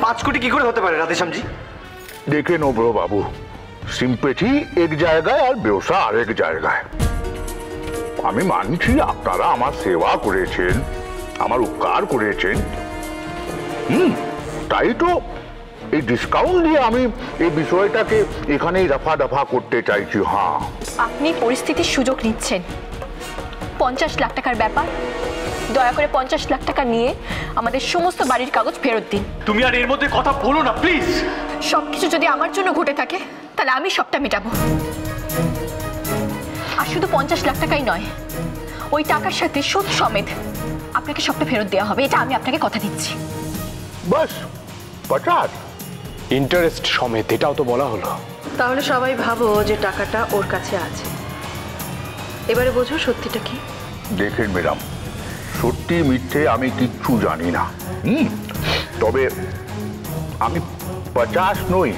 5 কোটি কি করে হতে পারে রাধেশ্যামজি? দেখে নেবো বাবু, সিম্পেথি এক জায়গায় আর ব্যবসা আরেক জায়গায়। আমি মানছি আপনারা আমার সেবা করেছেন, আমার উপকার করেছেন, তাই তো এই ডিসকাউন্ট দিয়ে আমি এই বিষয়টাকে এখানেই রফা দফা করতে চাইছি। হ্যাঁ, আপনি পরিস্থিতির সুযোগ নিচ্ছেন। 50 লাখ টাকার ব্যাপার, দয়া করে 50 লাখ টাকা নিয়ে আমাদের সমস্ত বাড়ির কাগজ ফেরত দিন। তুমি আর এর মধ্যে কথা বলো না প্লিজ। সবকিছু যদি আমার জন্য ঘটে থাকে তাহলে আমি সবটা মেটাবো। আর শুধু 50 লাখ টাকাই নয়, ওই টাকার সাথে সুদ সমেত আপনাকে সবটা ফেরত দেওয়া হবে, এটা আমি আপনাকে কথা দিচ্ছি। বাস 50 ইন্টারেস্ট সমেত, এটাও তো বলা হলো। তাহলে সবাই ভাবো যে টাকাটা ওর কাছে আছে। এবারে বোঝো সত্যিটা কি। দেখেন ম্যাডাম, সত্যি মিথ্যে আমি কিচ্ছু জানি না, তবে আমি 50 নই,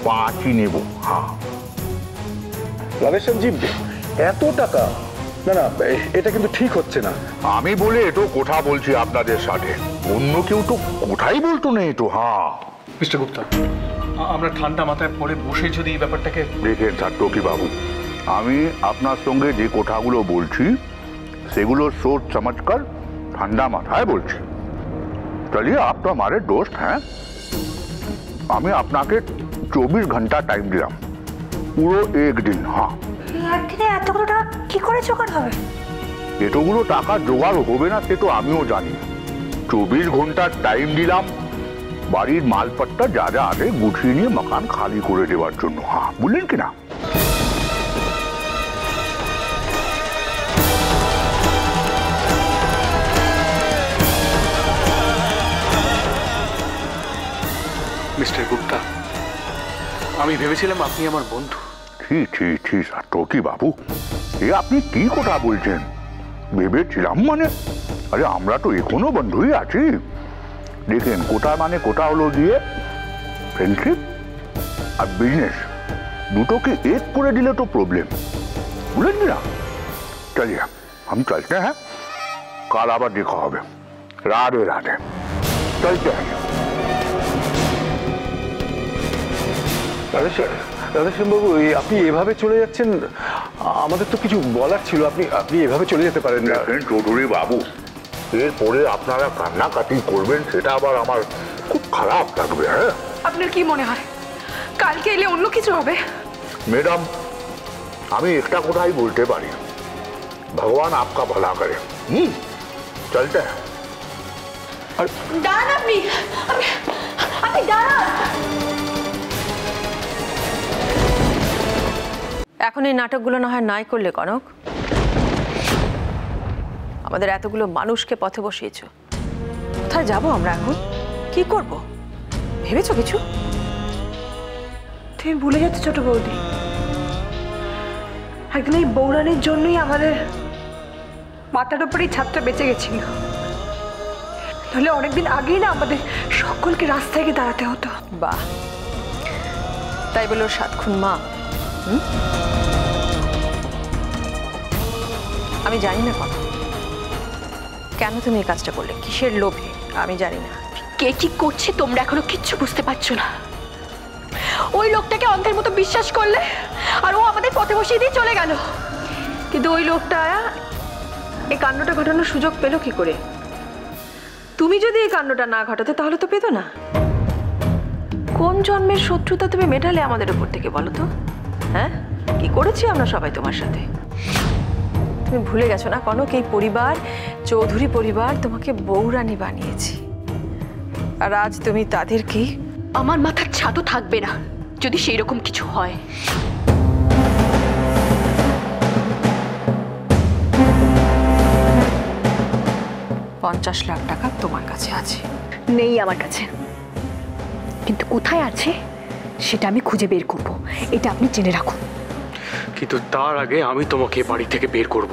5ই নেব। হ্যাঁ রাধেশ্যামজি, এত টাকা? না না, এটা কিন্তু ঠিক হচ্ছে না। আমি বলে এটো কথা বলছি আপনাদের সাথে, অন্য কেউ তো কোথায় বলতো না এটো। হ্যাঁ মিস্টার গুপ্তা, আমরা ঠান্ডা মাথায় পড়ে বসে যদি এই ব্যাপারটাকে দেখেন সাত্তকি বাবু, আমি আপনার সঙ্গে যে কথাগুলো বলছি সেগুলো সোচ সমঝকর ঠান্ডা মাথায় বলছি। চলিয়ে আপ তো हमारे दोस्त हैं, আমি আপনাকে 24 ঘন্টা টাইম দিলাম, পুরো একদিন। হ্যাঁ, একদিনে এতগুলো টাকা কি করে জোগাড় হবে? এতগুলো টাকা জোগাড় হবে না সে তো আমিও জানি। 24 ঘন্টার টাইম দিলাম বাড়ির মালপত্র যা যা আছে গুছিয়ে নিয়ে মকান খালি করে দেওয়ার জন্য। হ্যাঁ, বুঝলেন কিনা? মিস্টার গুপ্তা, আমি ভেবেছিলাম আপনি আমার বন্ধু। ঠিক সাত্তকি বাবু, এ আপনি কি কথা বলছেন? ভেবেছিলাম মানে, আরে আমরা তো এখনো বন্ধুই আছি। দেখেন, কোটা মানে কোটা হলো গিয়ে ফ্রেন্ডশিপ আর বিজনেস, দুটোকে এক করে দিলে তো প্রবলেম, বুঝলেন না? চলিए हम चलते हैं, কাল আবার দেখা হবে। রাধে রাধে, চলতে हैं। রাধেশ্যামবাবু, আপনি এভাবে চলে যাচ্ছেন, আমাদের তো কিছু বলার ছিল। আপনি এভাবে চলে যেতে পারেন না। দেখেন চৌধুরী বাবু, এরপরে আপনারা কান্নাকাটি করবেন সেটা আবার আমার খুব খারাপ লাগবে। হ্যাঁ, আপনার কি মনে হয় কালকে এলে অন্য কিছু হবে? ম্যাডাম, আমি একটা কথাই বলতে পারি, ভগবান आपका भला करे। চলতে हैं। দাঁড়ান আপনি, আপনি দাঁড়ান। এখন এই নাটকগুলো না হয় নাই করলে কনক। আমাদের এতগুলো মানুষকে পথে বসিয়েছো, কোথায় যাবো আমরা এখন? কি করব ভেবেছো কিছু? তুমি ভুলে যাচ্ছ ছোট বৌদি, একদিন এই বৌরানির জন্যই আমাদের মাথার উপরেই ছাদটা বেঁচে গেছিল। তাহলে অনেকদিন আগেই না আমাদের সকলকে রাস্তায় গিয়ে দাঁড়াতে হতো। বাহ, তাই বলো 7 খুন মা। আমি জানি না কথা, কেন তুমি এই কাজটা করলে, কিসের লোভে আমি জানি না। কে কি করছে তোমরা এখনো কিচ্ছু বুঝতে পারছো না। ওই লোকটাকে অন্ধের মতো বিশ্বাস করলে আর ও আমাদের পথে বসিয়ে দিয়ে চলে গেল। কিন্তু ওই লোকটা এই কাণ্ডটা ঘটানোর সুযোগ পেল কি করে? তুমি যদি এই কাণ্ডটা না ঘটাতে তাহলে তো পেতো না। কোন জন্মের শত্রুতা তুমি মেটালে আমাদের উপর থেকে বলো তো? হ্যাঁ, কি করেছি আমরা সবাই তোমার সাথে? তুমি ভুলে গেছো না কনক, এই পরিবার, চৌধুরী পরিবার তোমাকে বৌরানী বানিয়েছি, আর আজ তুমি তাদেরকেই। আমার মাথার ছাদও থাকবে না যদি সেই রকম কিছু হয়। $50 লাখ টাকা তোমার কাছে আছে? নেই আমার কাছে, কিন্তু কোথায় আছে সেটা আমি খুঁজে বের করব, এটা আপনি জেনে রাখুন। কিন্তু তার আগে আমি তোমাকে বাড়ি থেকে বের করব।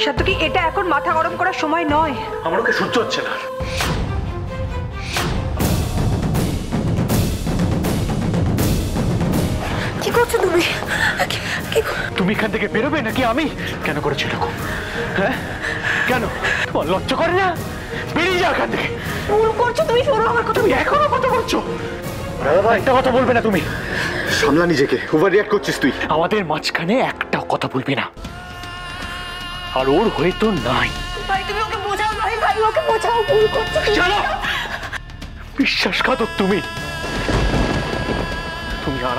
সাত্তকি, এটা এখন মাথা গরম করার সময় নয়। আমার ওকে সহ্য হচ্ছে না। কি করছো তুমি? তুমি এখান থেকে বেরোবে নাকি আমি? কেন করেছো এরকম? হ্যাঁ কেন? তোমার লজ্জা করে না? বেরিয়ে যাও এখান থেকে। ভুল করছো তুমি, শোনো আমার কথা। তুমি এখনো কথা বলছো? একটা কথা বলবে না তুমি? সামলা নিজেকে, ওভার রিঅ্যাক্ট করছিস তুই। আমাদের মাঝখানে একটাও কথা বলবি না। আর ওর হয়ে তো নাই। ভাই তুমি ওকে বোঝাও, ভাই ভাই ওকে বোঝাও, ভুল করছো। চলো, বিশ্বাসঘাতক তুমি। তুমি আর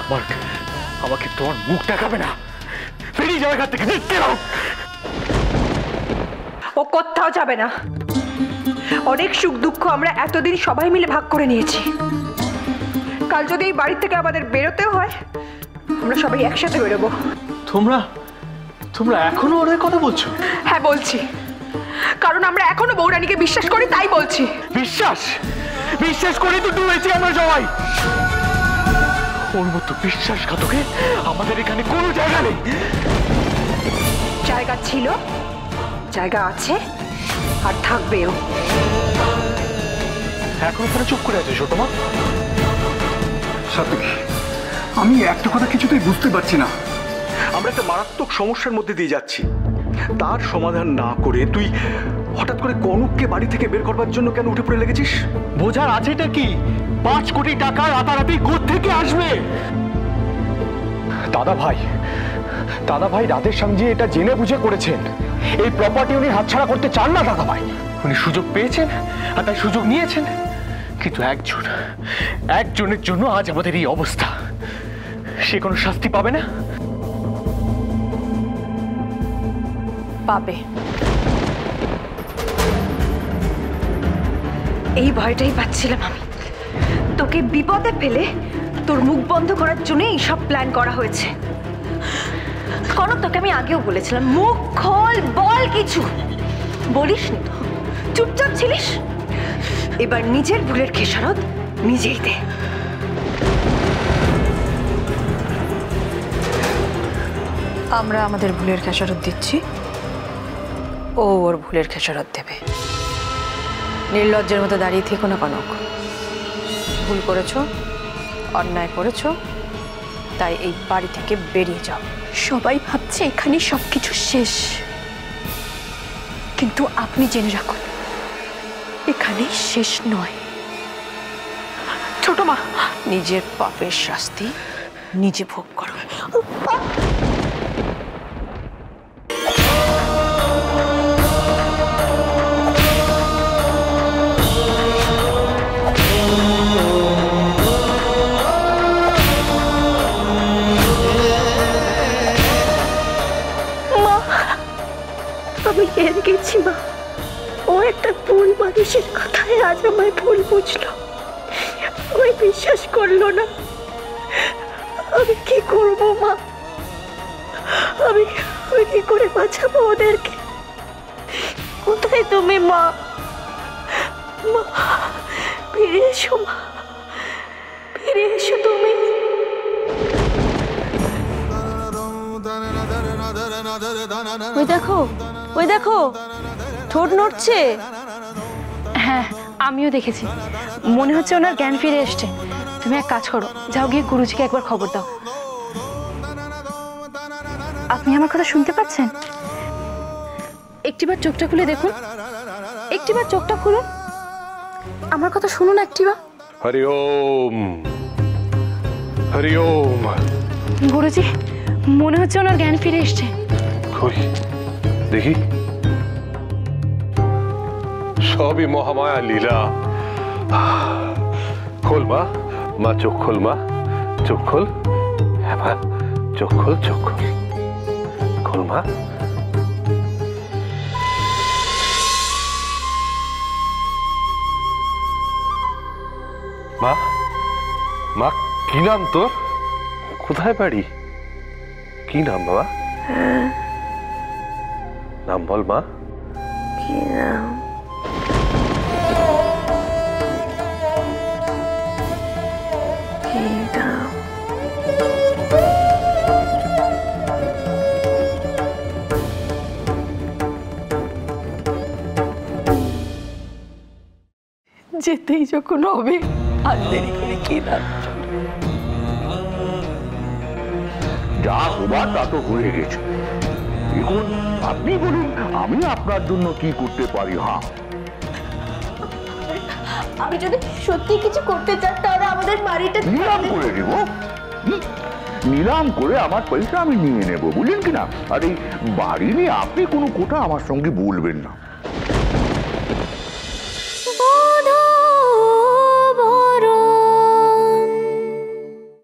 আমাকে তোমার মুখ দেখাবে না। বেরিয়ে যাও এখান থেকে, দেখতে দাও। ও কোথাও যাবে না। অনেক সুখ দুঃখ আমরা এতদিন সবাই মিলে ভাগ করে নিয়েছি। কাল যদি এই বাড়ি থেকে আমাদের বেরোতেও হয়, আমরা সবাই একসাথে বেরোবো। তোমরা এখনো ওর কথা বলছো? হ্যাঁ বলছি, কারণ আমরা এখনো বৌরানীকে বিশ্বাস করি, তাই বলছি। বিশ্বাস করে তো ডুবেছি আমরা সবাই। ওর মতো বিশ্বাসঘাতকে আমাদের এখানে কোনো জায়গা নেই। জায়গা ছিল, জায়গা আছে, আর থাকবেও। এখন ওখানে চুপ করে আছে ছোট মা। সাথী, আমি একটা কথা কিছুতেই বুঝতে পারছি না। আমরা একটা মারাত্মক সমস্যার মধ্যে দিয়ে যাচ্ছি, তার সমাধান না করে তুই হঠাৎ করে কনককে বাড়ি থেকে বের করবার জন্য কেন উঠে পড়ে লেগেছিস? বোঝার আছেটা কি? 5 কোটি টাকা রাতারাতি কোত্থেকে আসবে? দাদা ভাই রাধের সঙ্গে এটা জেনে বুঝে করেছেন। এই প্রপার্টি উনি হাতছাড়া করতে চান না দাদা ভাই। উনি সুযোগ পেয়েছেন আর তাই সুযোগ নিয়েছেন, কিন্তু একজনের জন্য আজ আমাদের এই অবস্থা। সে কোনো শাস্তি পাবে না? পাবে। এই ভয়টাই পাচ্ছিলাম আমি। তোকে বিপদে ফেলে তোর মুখ বন্ধ করার জন্য এই সব প্ল্যান করা হয়েছে। কনক, তোকে আমি আগেও বলেছিলাম মুখ খোল, বল কিছু। বলিসনি তো, চুপচাপ ছিলিস। এবার নিজের ভুলের খেসারত নিজেই দে। আমরা আমাদের ভুলের খেসারত দিচ্ছি, ও ওর ভুলের খেসারত দেবে। নির্লজ্জের মতো দাঁড়িয়ে থেকো না কনক। ভুল করেছো, অন্যায় করেছো, তাই এই বাড়ি থেকে বেরিয়ে যাও। সবাই ভাবছে এখানে সবকিছু শেষ, কিন্তু আপনি জেনে রাখুন এখানে শেষ নয়। ছোট মা, নিজের পাপের শাস্তি নিজে ভোগ করো। আমি হেরে গেছি মা। ও একটা ভুল মানুষের কথায় আজ আমায় ভুল বুঝলো, আমায় বিশ্বাস করলো না। আমি কি করবো মা? আমি কি করে বাঁচাবো ওদেরকে? কোথায় তুমি মা? মা ফিরে এসো, মা ফিরে এসো তুমি। ওই দেখো ঠোঁট নড়ছে। হ্যাঁ আমিও দেখেছি, মনে হচ্ছে ওনার জ্ঞান ফিরে এসছে। তুমি এক কাজ করো, যাও গিয়ে গুরুজিকে একবার খবর দাও। আপনি আমার কথা শুনতে পাচ্ছেন? একটিবার চোখটা খুলে দেখুন, একটিবার চোখটা খুলুন, আমার কথা শুনুন একটিবার। হরি ওম, হরি ওম। গুরুজি, মনে হচ্ছে ওনার জ্ঞান ফিরে এসছে। কই দেখি, সবই মহামায়া লীলা। খোল মা, মা চোখ খোল, মা চোখ খোল। হ্যাঁ মা, চোখ খোল, চোখ খোল, খোল মা। মা, মা কি নাম তোর? কোথায় বাড়ি? কি নাম বাবা? নাম বল মা। কি নাম? যেতেই যখন হবে আর দেরি করে কি লাভ? যা হবার তা তো হয়ে গেছে। এখন আপনি বলুন আমি আপনার জন্য কি করতে পারি। হ্যাঁ, আমি যদি সত্যি কিছু করতে চান তাহলে আমাদের বাড়িটা নিলাম করে দিব। নিলাম করে আমার পয়সা আমি নিয়ে নেব, বুঝলেন কিনা? আর এই বাড়ি নিয়ে আপনি কোনো কথা আমার সঙ্গে বলবেন না।